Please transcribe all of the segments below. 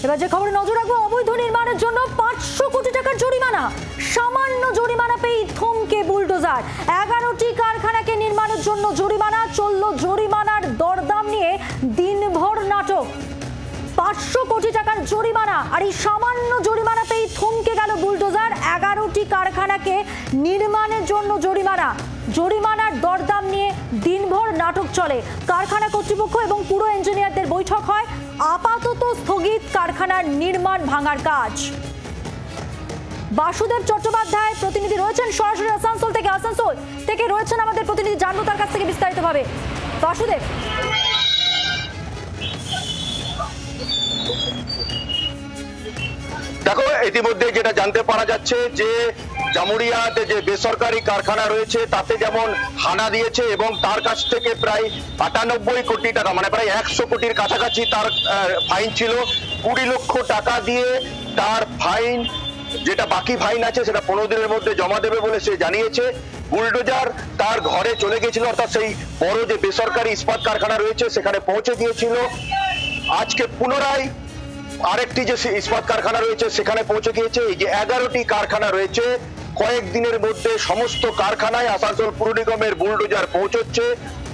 এবার যে খবরে নজর রাখবো, অবৈধ নির্মাণের জন্য 500 কোটি টাকার জরিমানা। সামান্য জরিমানা পেয়ে থমকে বুলডোজার। 11টি কারখানাকে নির্মাণের জন্য জরিমানা। চলল জরিমানার দরদাম নিয়ে দিনভর নাটক। 500 কোটি টাকার জরিমানা, আর এই সামান্য জরিমানা পেয়ে থমকে গেল বুলডোজার। 11টি কারখানাকে নির্মাণের জন্য জরিমানা। জরিমানার দরদাম নিয়ে দিনভর নাটক চলে। কারখানা কর্তৃপক্ষ এবং পুরো ইঞ্জিনিয়ারদের বৈঠক হয়। আপাতত স্থগিত কারখানার নির্মাণ ভাঙার কাজ। বাসুদেব চট্টোপাধ্যায় প্রতিনিধি রয়েছেন সরাসরি আসানসোল থেকে রয়েছেন আমাদের প্রতিনিধি, জানবো তার কাছ থেকে বিস্তারিতভাবে। বাসুদেব, দেখো, ইতিমধ্যে যেটা জানতে পারা যাচ্ছে যে জামুরিয়াতে যে বেসরকারি কারখানা রয়েছে তাতে যেমন হানা দিয়েছে এবং তার কাছ থেকে প্রায় 98 কোটি টাকা, মানে প্রায় 100 কোটির কাছাকাছি তার ফাইন ছিল। 20 লক্ষ টাকা দিয়ে তার ফাইন, যেটা বাকি ফাইন আছে সেটা 15 দিনের মধ্যে জমা দেবে বলে সে জানিয়েছে। বুলডোজার তার ঘরে চলে গিয়েছিল, অর্থাৎ সেই বড় যে বেসরকারি ইস্পাত কারখানা রয়েছে সেখানে পৌঁছে গিয়েছিল। আজকে পুনরায় আরেকটি যে ইস্পাত কারখানা রয়েছে সেখানে পৌঁছে গিয়েছে। এই যে 11টি কারখানা রয়েছে, কয়েকদিনের মধ্যে সমস্ত কারখানায় আসানসোল পুর নিগমের বুলডোজার পৌঁছচ্ছে,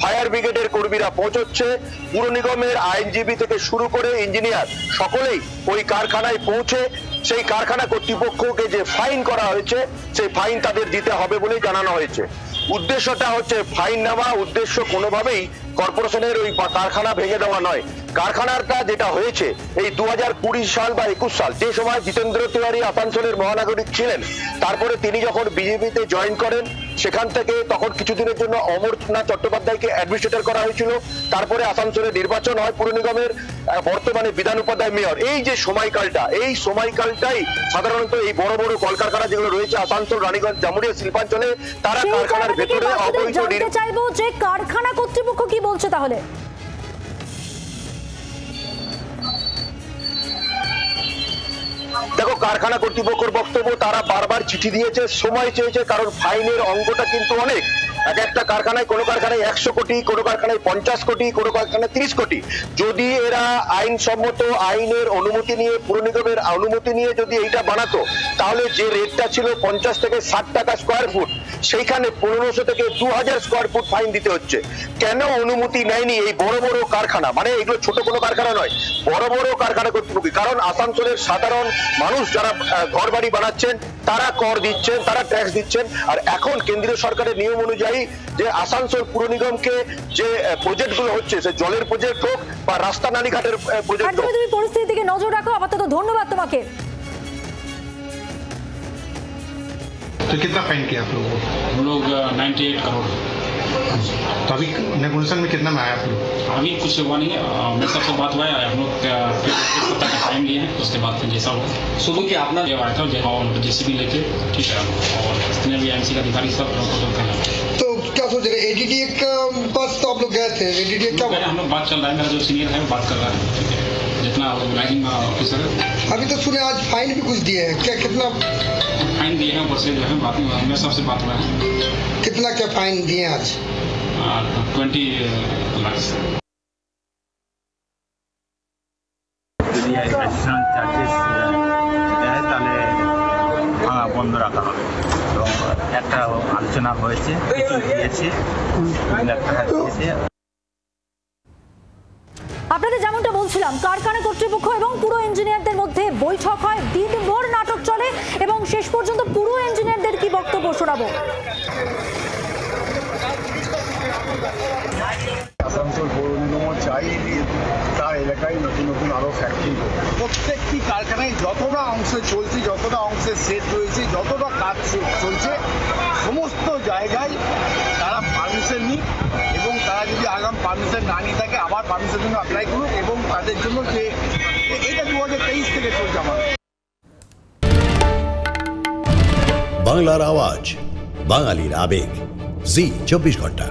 ফায়ার ব্রিগেডের কর্মীরা পৌঁছচ্ছে, পুর নিগমের আইনজীবী থেকে শুরু করে ইঞ্জিনিয়ার সকলেই ওই কারখানায় পৌঁছে সেই কারখানা কর্তৃপক্ষকে যে ফাইন করা হয়েছে সেই ফাইন তাদের দিতে হবে বলেই জানানো হয়েছে। উদ্দেশ্যটা হচ্ছে ফাইন নেওয়া, উদ্দেশ্য কোনোভাবেই কর্পোরেশনের ওই কারখানা ভেঙে দেওয়া নয়। কারখানাটা যেটা হয়েছে এই 2020 সাল বা 21 সাল, যে সময় জিতেন্দ্র তিওয়ারি আসানসোলের মহানাগরিক ছিলেন, তারপরে তিনি যখন বিজেপিতে জয়েন করেন সেখান থেকে তখন কিছুদিনের জন্য অমরনাথ চট্টোপাধ্যায়কে অ্যাডমিনিস্ট্রেটর করা হয়েছিল। তারপরে আসানসোলে নির্বাচন হয় পুর নিগমের, বর্তমানে বিধান উপাধ্যায় মেয়র। এই যে সময়কালটা, এই সময়কালটাই সাধারণত এই বড় বড় কলকারখানা যেগুলো রয়েছে আসানসোল, রানীগঞ্জ, জামুরিয়া শিল্পাঞ্চলে, তারা কারখানার ভেতরে অবৈধ চাইবো যে কারখানা কর্তৃপক্ষ কি বলছে তাহলে। দেখো, কারখানা কর্তৃপক্ষের বক্তব্য, তারা বারবার চিঠি দিয়েছে, সময় চেয়েছে, কারণ ফাইনের অঙ্কটা কিন্তু অনেক। এক একটা কারখানায়, কোনো কারখানায় 100 কোটি, কোনো কারখানায় 50 কোটি, কোনো কারখানায় 30 কোটি। যদি এরা আইনসম্মত আইনের অনুমতি নিয়ে, পুর নিগমের অনুমতি নিয়ে যদি এইটা বানাতো, তাহলে যে রেটটা ছিল 50 থেকে 60 টাকা স্কোয়ার ফুট, সেইখানে 1500 থেকে 2000 স্কোয়ার ফুট ফাইন দিতে হচ্ছে। কেন অনুমতি নেয়নি এই বড় বড় কারখানা? মানে এগুলো ছোট কোনো কারখানা নয়, বড় বড় কারখানা কর্তৃপক্ষ। কারণ আসানসোলের সাধারণ মানুষ যারা ঘর বাড়ি বানাচ্ছেন তারা কর দিচ্ছেন, তারা ট্যাক্স দিচ্ছেন। আর এখন কেন্দ্রীয় সরকারের নিয়ম অনুযায়ী যে আসানসোল পুর নিগমকে যে প্রজেক্টগুলো হচ্ছে, সে জলের প্রজেক্ট হোক বা রাস্তা নালীঘাটের প্রজেক্ট হোক। তুমি পরিস্থিতির দিকে নজর রাখো। আপাতত ধন্যবাদ তোমাকে। तो कितना फाइन किया आप लोगों को? हम लोग 98 करोड़। तो अभी नेगोशिएशन में कितना में आया आप लोग? अभी कुछ हुआ नहीं है, मेरे सबसे बात हुआ है, हम लोग तक टाइम लिए हैं, उसके बाद फिर जैसा हो सुबह की आपने आया था और जेसीबी लेके, ठीक है, और जितने भी एमसी का अधिकारी सब तो क्या सोच रहे? एडीडीए का पास तो आप लोग गए थे, एडीडीए क्या हम लोग बात चल रहा है, मेरा जो सीनियर है वो बात कर रहा है, ठीक है, जितना ऑर्गेनाइजिंग ऑफिसर है। अभी तो सुने आज फाइन भी कुछ दिए हैं, क्या कितना फाइन दिए हैं? ऊपर से जो है बात मेरे सबसे बात हुआ है। कितना क्या फाइन दिए आज? 20 लाख। যদি অ্যাডিশনাল চার্জেস দেয় তাহলে ভাঙা বন্ধ রাখা হবে। এবং একটা আলোচনা হয়েছে, কিছু দিয়েছে, 2 লাখ টাকা দিয়েছে। আপনাদের যেমনটা বলছিলাম, কারখানা কর্তৃপক্ষ এবং পুরো ইঞ্জিনিয়ারদের মধ্যে বৈঠক হয়, দিনভর নাটক চলে এবং শেষ পর্যন্ত পুরো ইঞ্জিনিয়ারদের কি বক্তব্য শোনাবো। আসানসোল পৌর নিগম চাই তার এলাকায় নতুন নতুন আরও ফ্যাক্টরি, প্রত্যেকটি কারখানায় যতটা অংশে চলছে, যতটা অংশে সেট রয়েছে, যতটা কাজ চলছে, সমস্ত জায়গায় তারা পারমিশন নিক এবং তারা যদি আগাম পারমিশন না নিয়ে থাকে আবার পারমিশনের জন্য অ্যাপ্লাই করুক এবং তাদের জন্য যে এটা 2023 থেকে চলছে আমাদের। বাংলার আওয়াজ, বাঙালির আবেগ, জি 24 ঘন্টা।